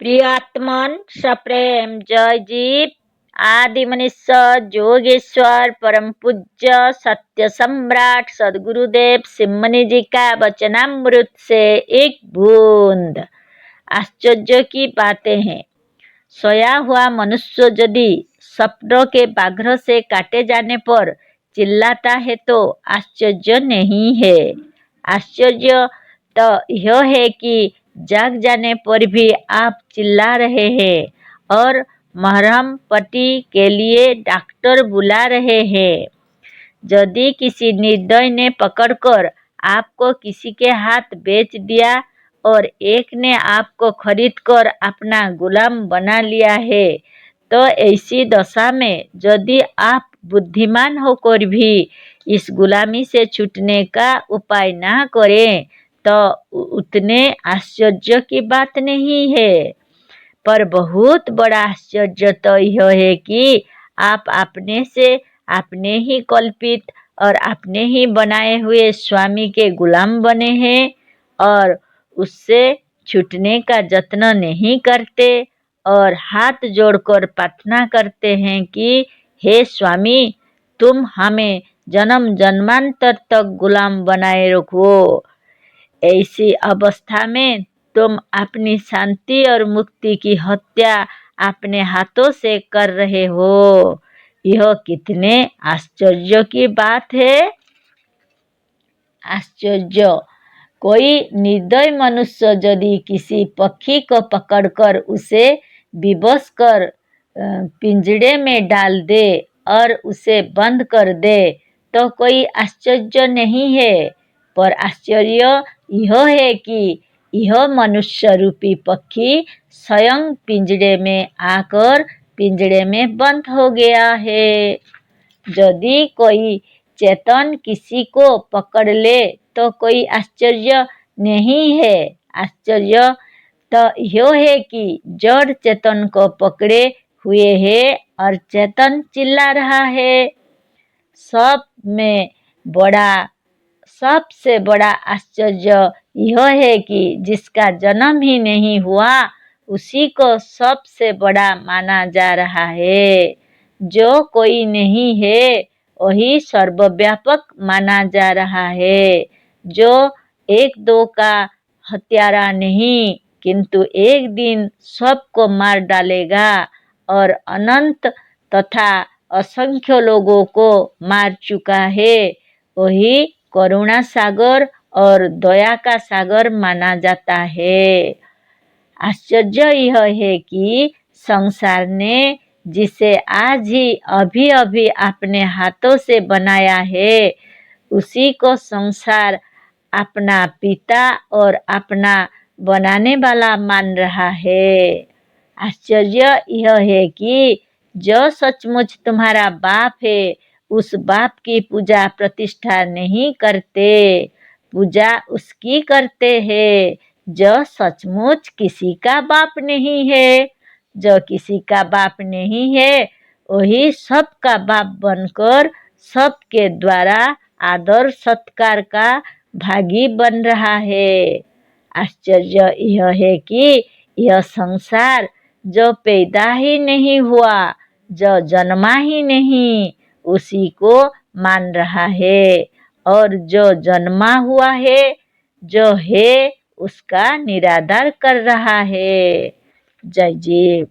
प्रियात्मन सप्रेम जय जीव आदि मनुष्य जोगेश्वर परम पूज्य सत्य सम्राट सदगुरुदेव सिमनी जी का वचनामृत से एक बूंद। आश्चर्य की बातें हैं। सोया हुआ मनुष्य यदि सपनों के बाघ से काटे जाने पर चिल्लाता है तो आश्चर्य नहीं है। आश्चर्य तो यह है कि जाग जाने पर भी आप चिल्ला रहे हैं और मरहम पट्टी के लिए डॉक्टर बुला रहे हैं। यदि किसी निर्दयी ने पकड़कर आपको किसी के हाथ बेच दिया और एक ने आपको खरीदकर अपना गुलाम बना लिया है, तो ऐसी दशा में यदि आप बुद्धिमान होकर भी इस गुलामी से छूटने का उपाय ना करें तो उतने आश्चर्य की बात नहीं है। पर बहुत बड़ा आश्चर्य तो यह है कि आप अपने से अपने ही कल्पित और अपने ही बनाए हुए स्वामी के गुलाम बने हैं और उससे छूटने का यत्न नहीं करते और हाथ जोड़कर प्रार्थना करते हैं कि हे स्वामी, तुम हमें जन्म जन्मांतर तक गुलाम बनाए रखो। ऐसी अवस्था में तुम अपनी शांति और मुक्ति की हत्या अपने हाथों से कर रहे हो। यह कितने आश्चर्य की बात है। आश्चर्य, कोई निर्दयी मनुष्य यदि किसी पक्षी को पकड़कर उसे विवश कर पिंजड़े में डाल दे और उसे बंद कर दे तो कोई आश्चर्य नहीं है। पर आश्चर्य यह है कि यह मनुष्य रूपी पक्षी स्वयं पिंजड़े में आकर पिंजड़े में बंद हो गया है। यदि कोई चेतन किसी को पकड़ ले तो कोई आश्चर्य नहीं है। आश्चर्य तो यह है कि जड़ चेतन को पकड़े हुए है और चेतन चिल्ला रहा है। सबसे बड़ा आश्चर्य यह है कि जिसका जन्म ही नहीं हुआ उसी को सबसे बड़ा माना जा रहा है। जो कोई नहीं है वही सर्वव्यापक माना जा रहा है। जो एक दो का हत्यारा नहीं किंतु एक दिन सबको मार डालेगा और अनंत तथा असंख्य लोगों को मार चुका है, वही करुणा सागर और दया का सागर माना जाता है। आश्चर्य यह है कि संसार ने जिसे आज ही अभी अभी अपने हाथों से बनाया है उसी को संसार अपना पिता और अपना बनाने वाला मान रहा है। आश्चर्य यह है कि जो सचमुच तुम्हारा बाप है उस बाप की पूजा प्रतिष्ठा नहीं करते, पूजा उसकी करते हैं जो सचमुच किसी का बाप नहीं है। जो किसी का बाप नहीं है वही सबका बाप बनकर सबके द्वारा आदर सत्कार का भागी बन रहा है। आश्चर्य यह है कि यह संसार जो पैदा ही नहीं हुआ, जो जन्मा ही नहीं, उसी को मान रहा है और जो जन्मा हुआ है, जो है, उसका निरादर कर रहा है। जय जीव।